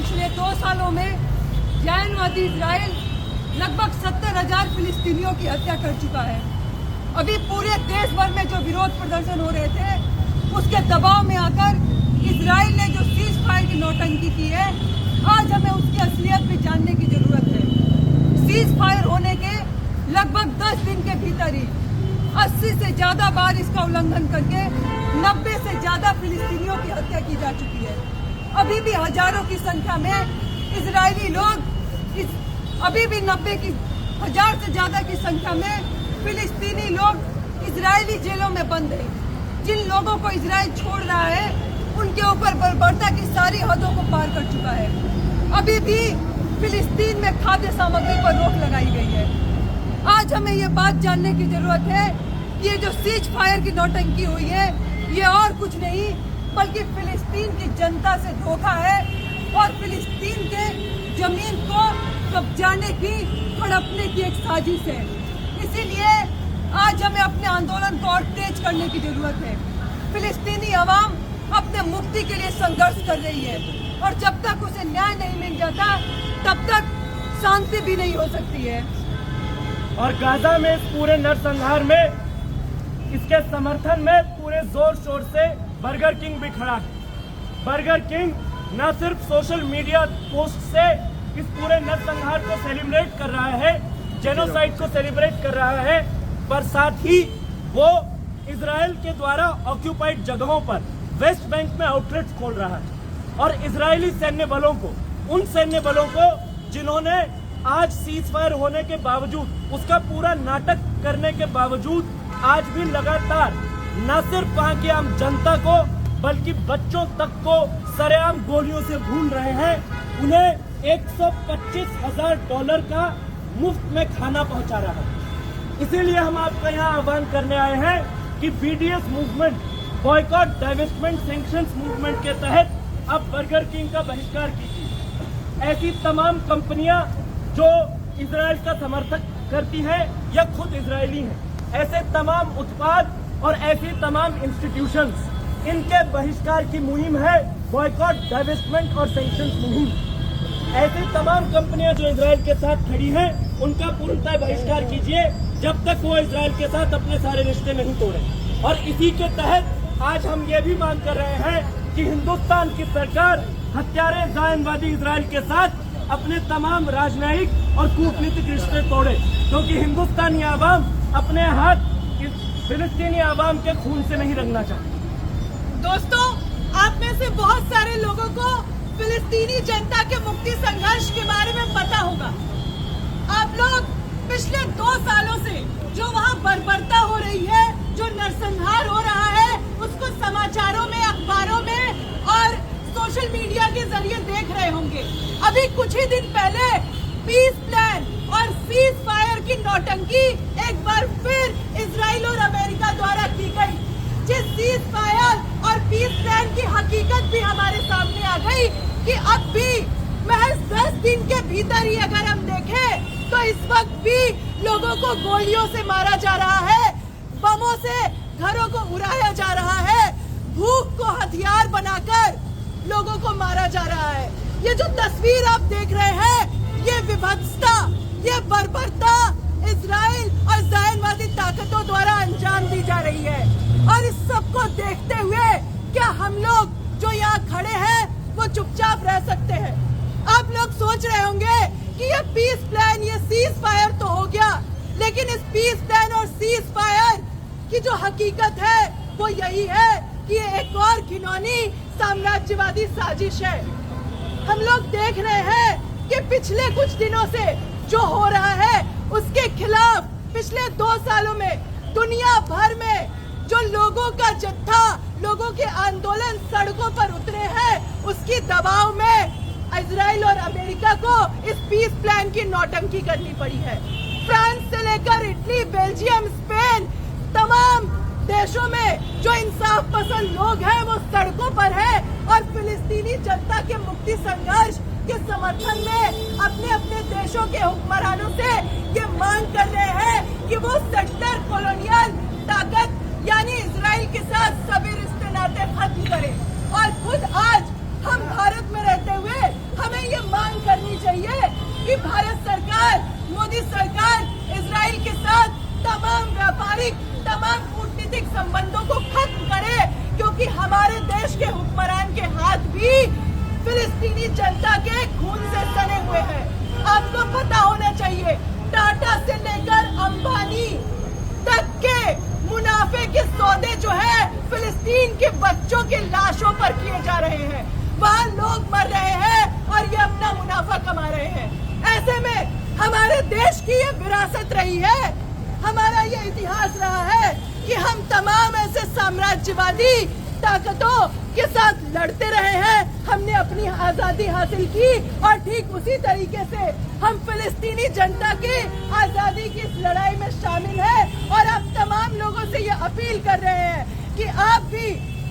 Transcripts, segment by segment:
पिछले 2 सालों में ज़ायनवादी इजराइल लगभग 70,000 फिलिस्तीनियों की हत्या कर चुका है। अभी पूरे देश भर में जो विरोध प्रदर्शन हो रहे थे उसके दबाव में आकर इजराइल ने जो सीज फायर की नौटंकी की है, आज हमें उसकी असलियत भी जानने की जरूरत है। सीज फायर होने के लगभग 10 दिन के भीतर ही 80 से ज्यादा बार इसका उल्लंघन करके 90 से ज्यादा फिलिस्तीनियों की हत्या की जा चुकी है। अभी भी हजारों की संख्या में इजरायली लोग अभी भी 90,000 से ज्यादा की संख्या में फिलिस्तीनी लोग इजरायली जेलों में बंद हैं। जिन लोगों को इजराइल छोड़ रहा है उनके ऊपर बर्बरता की सारी हदों को पार कर चुका है। अभी भी फिलिस्तीन में खाद्य सामग्री पर रोक लगाई गई है। आज हमें ये बात जानने की जरूरत है कि ये जो सीज फायर की नौटंकी हुई है ये और कुछ नहीं बल्कि फिलिस्तीन की जनता से धोखा है और फिलिस्तीन के जमीन को कब्जाने की हड़पने की एक साजिश है। इसीलिए आज हमें अपने आंदोलन को और तेज करने की जरूरत है। फिलिस्तीनी अवाम अपने मुक्ति के लिए संघर्ष कर रही है और जब तक उसे न्याय नहीं मिल जाता तब तक शांति भी नहीं हो सकती है। और गाजा में इस पूरे नरसंहार में इसके समर्थन में पूरे जोर शोर से बर्गर किंग भी खड़ा है। बर्गर किंग न सिर्फ सोशल मीडिया पोस्ट से इस पूरे नरसंहार को सेलिब्रेट कर रहा है, जेनोसाइड को सेलिब्रेट कर रहा है, पर साथ ही वो इजराइल के द्वारा ऑक्यूपाइड जगहों पर वेस्ट बैंक में आउटलेट्स खोल रहा है और इजरायली सैन्य बलों को, उन सैन्य बलों को जिन्होंने आज सीज फायर होने के बावजूद, उसका पूरा नाटक करने के बावजूद आज भी लगातार न सिर्फ वहां की आम जनता को बल्कि बच्चों तक को सरेआम गोलियों से भून रहे हैं, उन्हें $125,000 का मुफ्त में खाना पहुंचा रहा है। इसीलिए हम आपका यहाँ आह्वान करने आए हैं कि BDS movement, boycott divestment sanctions movement के तहत अब बर्गर किंग का बहिष्कार कीजिए। ऐसी तमाम कंपनियां जो इजराइल का समर्थन करती हैं या खुद इजरायली हैं, ऐसे तमाम उत्पाद और ऐसी तमाम इंस्टीट्यूशंस, इनके बहिष्कार की मुहिम है बॉयकॉट डाइवेस्टमेंट और सैंक्शंस मुहिम। ऐसी तमाम कंपनियां जो इजराइल के साथ खड़ी हैं उनका पूर्णतः बहिष्कार कीजिए जब तक वो इजराइल के साथ अपने सारे रिश्ते नहीं तोड़े। और इसी के तहत आज हम ये भी मांग कर रहे हैं कि हिंदुस्तान की सरकार हत्यारे ज़ायनवादी इजराइल के साथ अपने तमाम राजनयिक और कूटनीतिक रिश्ते तोड़े, क्योंकि हिंदुस्तानी आवाम अपने हाथ इस फिलिस्तीनी आवाम के खून से नहीं रंगना चाहती। दोस्तों, आप में से बहुत सारे लोगों को फिलिस्तीनी जनता के मुक्ति संघर्ष के बारे में पता होगा। आप लोग पिछले 2 सालों से जो वहाँ बर्बरता हो रही है, जो नरसंहार हो रहा है, उसको समाचारों में, अखबारों में और सोशल मीडिया के जरिए देख रहे होंगे। अभी कुछ ही दिन पहले पीस प्लान और सीज फायर की नौटंकी एक बार फिर इजराइल और अमेरिका द्वारा की गई, जिस सीज फायर और पीस प्लान की हकीकत भी हमारे सामने आ गई कि अब भी महज 10 दिन के भीतर ही अगर हम देखें तो इस वक्त भी लोगों को गोलियों से मारा जा रहा है, बमों से घरों को उड़ाया जा रहा है, भूख को हथियार बनाकर लोगों को मारा जा रहा है। ये जो तस्वीर आप देख रहे हैं, ये विभत्सता, ये बर्बरता इजराइल और ज़ायनवादी ताकतों द्वारा अंजाम दी जा रही है। और इस सब को देखते हुए क्या हम लोग जो यहाँ खड़े हैं वो चुपचाप रह सकते हैं? आप लोग सोच रहे होंगे कि ये पीस प्लान, ये सीज फायर तो हो गया, लेकिन इस पीस प्लान और सीज फायर की जो हकीकत है वो यही है कि ये एक और घिनौनी साम्राज्यवादी साजिश है। हम लोग देख रहे हैं कि पिछले कुछ दिनों से जो हो रहा है उसके खिलाफ पिछले 2 सालों में दुनिया भर में जो लोगों का जत्था, लोगों के आंदोलन सड़कों पर उतरे हैं, उसकी दबाव में इजराइल और अमेरिका को इस पीस प्लान की नौटंकी करनी पड़ी है। फ्रांस से लेकर इटली, बेल्जियम, स्पेन, तमाम देशों में जो इंसाफ पसंद लोग हैं वो सड़कों पर हैं और फिलिस्तीनी जनता के मुक्ति संघर्ष के समर्थन में अपने अपने देशों के हुक्मरानों से ये मांग कर रहे हैं कि वो सेक्टर कॉलोनियल ताकत यानी इजराइल के साथ सभी रिश्ते नाते खत्म करें। और खुद आज हम भारत में रहते हुए हमें आपको पता होना चाहिए, टाटा से लेकर अंबानी तक के मुनाफे के सौदे जो है फिलिस्तीन के बच्चों की लाशों पर किए जा रहे हैं। वहाँ लोग मर रहे हैं और ये अपना मुनाफा कमा रहे हैं। ऐसे में हमारे देश की ये विरासत रही है, हमारा ये इतिहास रहा है कि हम तमाम ऐसे साम्राज्यवादी ताकतों के साथ लड़ते रहे हैं। हमने अपनी आजादी हासिल की और ठीक उसी तरीके से हम फिलिस्तीनी जनता की आजादी की इस लड़ाई में शामिल हैं। और आप तमाम लोगों से ये अपील कर रहे हैं कि आप भी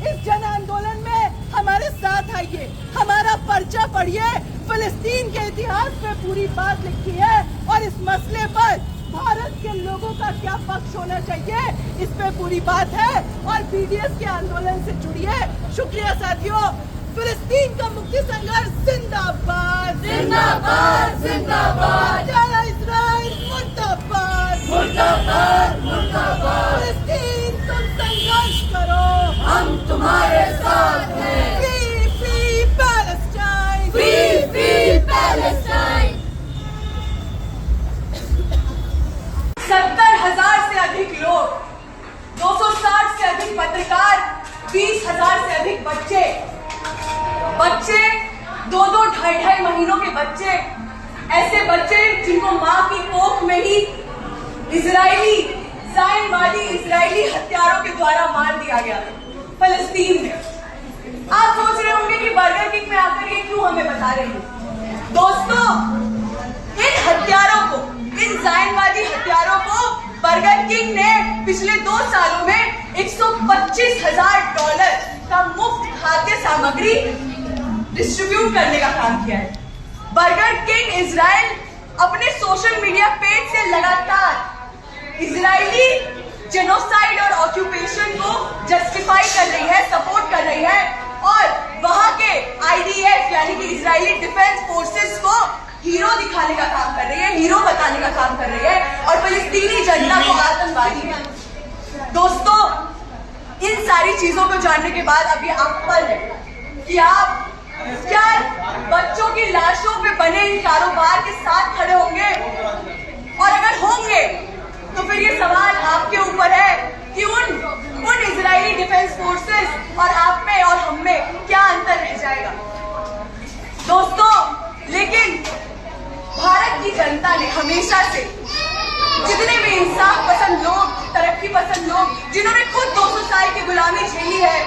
इस जन आंदोलन में हमारे साथ आइए, हमारा पर्चा पढ़िए। फिलिस्तीन के इतिहास पे पूरी बात लिखी है और इस मसले पर भारत के लोगों का क्या पक्ष होना चाहिए, इस पे पूरी बात है। और बीडीएस के आंदोलन से जुड़िए। शुक्रिया साथियों। फिलिस्तीन का मुक्ति संघर्ष जिंदाबाद जिंदाबाद जिंदाबाद। इजराइल मुर्दाबाद मुर्दाबाद मुर्दाबाद। फिलिस्तीन तुम संघर्ष करो, हम तुम्हारे साथ हैं। Free free Palestine, free free Palestine. 70,000 से अधिक लोग, 260 से अधिक पत्रकार, 20,000 से अधिक बच्चे 2-2, 2.5 महीनों के बच्चे, ऐसे बच्चे जिनको माँ की कोख में ही इजरायली जायनवादी इजरायली हत्यारों के द्वारा मार दिया गया फिलिस्तीन में। आप सोच रहे होंगे कि बर्गर किंग में आकर ये क्यों हमें बता रही है। दोस्तों, इन हत्यारों को, इन जायनवादी हत्यारों को बर्गर किंग ने पिछले 2 सालों में $125,000 का मुफ्त खाद्य सामग्री डिस्ट्रीब्यूट करने का काम किया है। बर्गर किंग इजराइल अपने सोशल मीडिया पेज से लगातार इजरायली जेनोसाइड और ऑक्यूपेशन को जस्टिफाई कर रही है, सपोर्ट कर रही है और वहां के IDF यानी कि इजरायली डिफेंस फोर्सेस को हीरो दिखाने का काम कर रही है, हीरो बताने का काम कर रही है और फिलिस्तीनी जनता को आतंकवादी है। दोस्तों, इन सारी चीजों को जानने के बाद अब ये आप पर है कि आप क्या बच्चों की लाशों पे बने इन कारोबार के साथ खड़े होंगे, और अगर होंगे तो फिर ये सवाल आपके ऊपर है कि उन इजरायली डिफेंस फोर्सेस और आप में और हम में क्या अंतर रह जाएगा। दोस्तों, लेकिन भारत की जनता ने हमेशा से जितने भी इंसाफ पसंद लोग, तरक्की पसंद लोग, जिन्होंने खुद 200 साल की गुलामी झेली है,